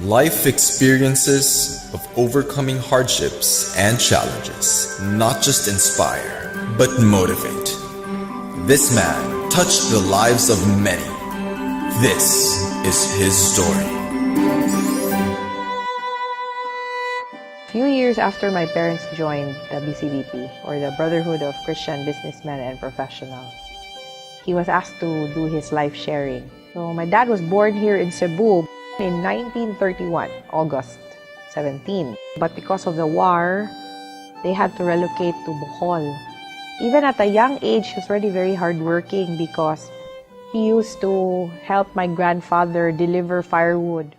Life experiences of overcoming hardships and challenges not just inspire, but motivate. This man touched the lives of many. This is his story. A few years after my parents joined the BCBP, or the Brotherhood of Christian Businessmen and Professionals, he was asked to do his life sharing. So my dad was born here in Cebu in 1931, August 17. But because of the war, they had to relocate to Bohol. Even at a young age, he was already very hardworking because he used to help my grandfather deliver firewood.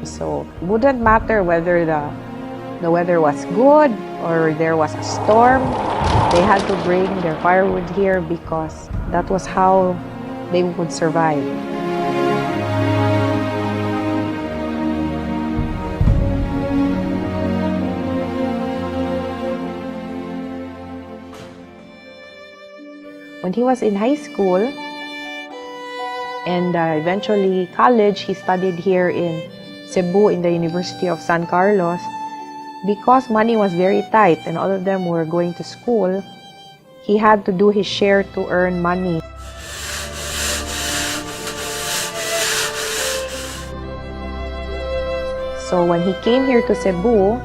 So it wouldn't matter whether the weather was good or there was a storm. They had to bring their firewood here because that was how they would survive. When he was in high school and eventually college, he studied here in Cebu in the University of San Carlos. Because money was very tight and all of them were going to school, he had to do his share to earn money. So when he came here to Cebu,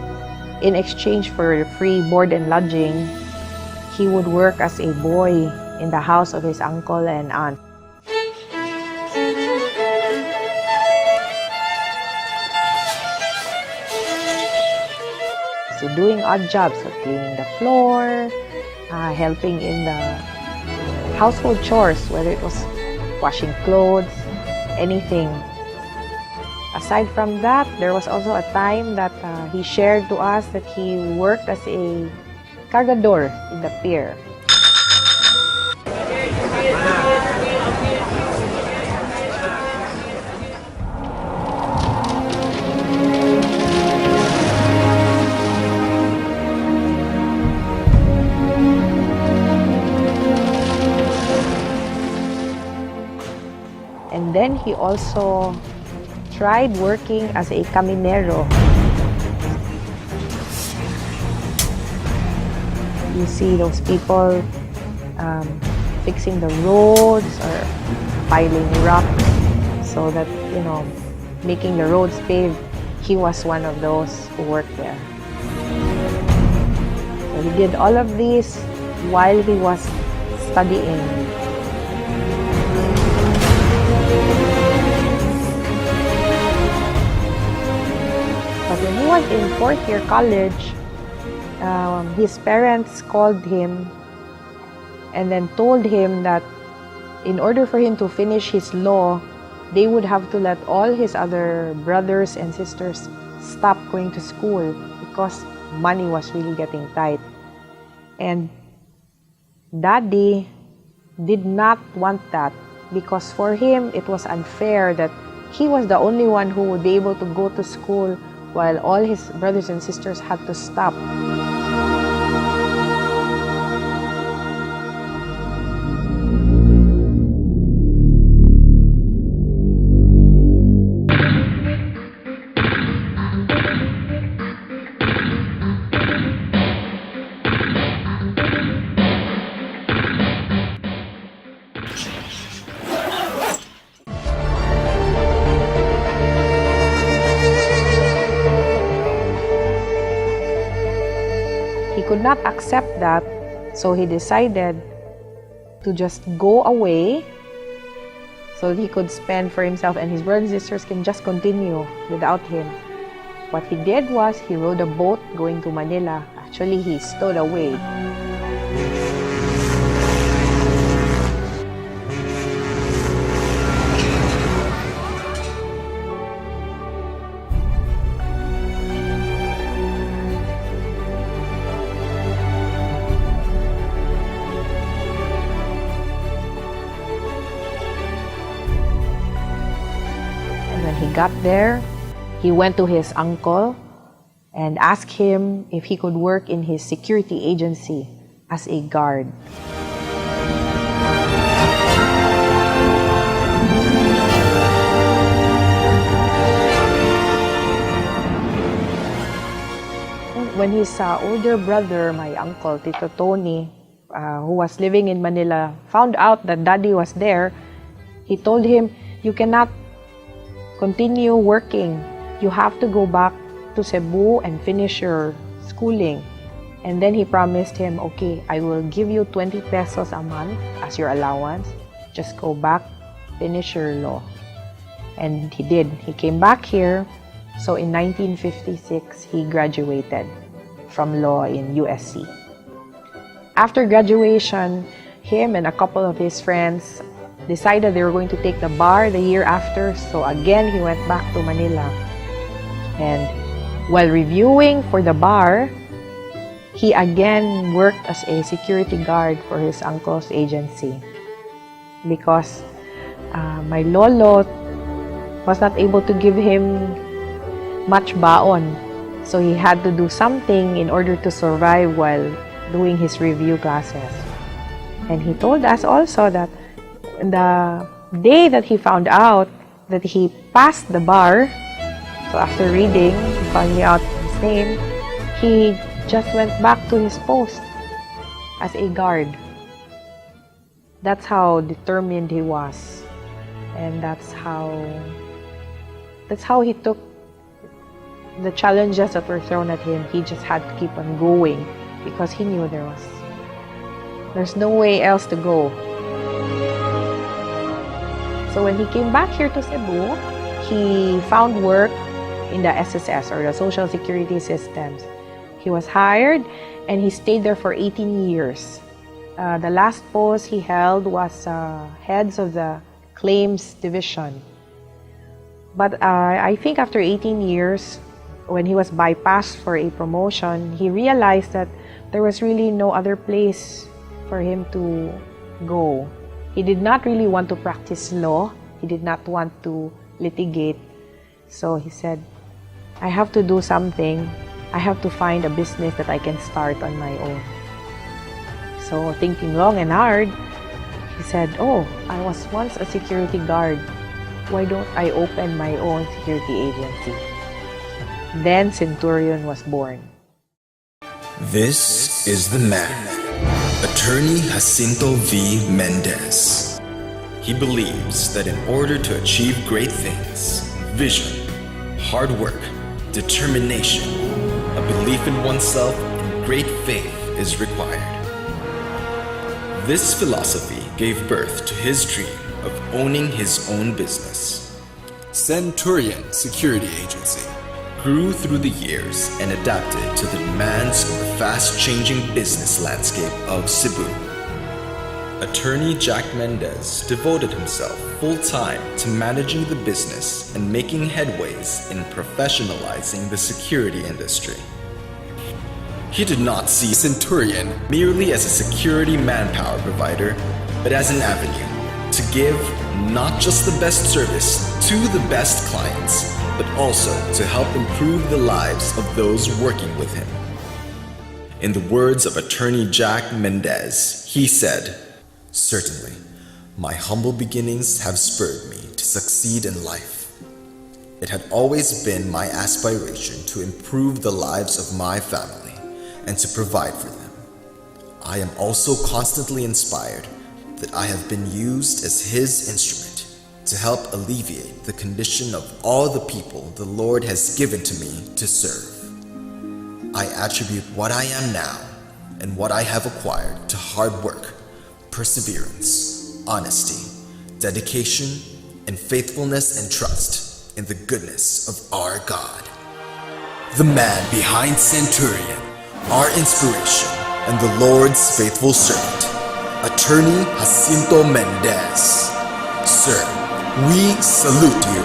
in exchange for free board and lodging, he would work as a boy in the house of his uncle and aunt. So doing odd jobs, so cleaning the floor, helping in the household chores, whether it was washing clothes, anything. Aside from that, there was also a time that he shared to us that he worked as a cargador in the pier. And then he also tried working as a caminero. You see those people fixing the roads or piling rocks so that, making the roads paved. He was one of those who worked there. So he did all of this while he was studying. But when he was in fourth year college, his parents called him and then told him that in order for him to finish his law, they would have to let all his other brothers and sisters stop going to school because money was really getting tight. And Daddy did not want that because for him it was unfair that he was the only one who would be able to go to school while all his brothers and sisters had to stop. He could not accept that, so he decided to just go away so that he could spend for himself and his brothers and sisters can just continue without him. What he did was he rode a boat going to Manila. Actually, he stowed away. got there, he went to his uncle and asked him if he could work in his security agency as a guard. When his older brother, my uncle, Tito Tony, who was living in Manila, found out that Daddy was there, he told him, "You cannot continue working. You have to go back to Cebu and finish your schooling." And then he promised him, "Okay, I will give you 20 pesos a month as your allowance. Just go back, finish your law." And he did. He came back here. So in 1956, he graduated from law in USC. After graduation, him and a couple of his friends decided they were going to take the bar the year after. So again, he went back to Manila. And while reviewing for the bar, he again worked as a security guard for his uncle's agency. Because my lolo was not able to give him much baon. So he had to do something in order to survive while doing his review classes. And he told us also that the day that he found out that he passed the bar, so after reading, finding out his name, he just went back to his post as a guard. That's how determined he was. And that's how he took the challenges that were thrown at him. He just had to keep on going because he knew there's no way else to go. So when he came back here to Cebu, he found work in the SSS, or the Social Security Systems. He was hired and he stayed there for 18 years. The last post he held was heads of the claims division. But I think after 18 years, when he was bypassed for a promotion, he realized that there was really no other place for him to go. He did not really want to practice law. He did not want to litigate. So he said, "I have to do something. I have to find a business that I can start on my own." So thinking long and hard, he said, "Oh, I was once a security guard. Why don't I open my own security agency?" Then Centurion was born. This is the man, Attorney Jacinto V. Mendez. He believes that in order to achieve great things, vision, hard work, determination, a belief in oneself, and great faith is required. This philosophy gave birth to his dream of owning his own business. Centurion Security Agency grew through the years and adapted to the demands of the fast-changing business landscape of Cebu. Attorney Jack Mendez devoted himself full-time to managing the business and making headways in professionalizing the security industry. He did not see Centurion merely as a security manpower provider, but as an avenue to give not just the best service to the best clients, but also to help improve the lives of those working with him. In the words of Attorney Jack Mendez, he said, "Certainly, my humble beginnings have spurred me to succeed in life. It had always been my aspiration to improve the lives of my family and to provide for them. I am also constantly inspired that I have been used as His instrument to help alleviate the condition of all the people the Lord has given to me to serve. I attribute what I am now and what I have acquired to hard work, perseverance, honesty, dedication, and faithfulness and trust in the goodness of our God." The man behind Centurion, our inspiration, and the Lord's faithful servant, Attorney Jacinto Mendez. Sir, we salute you.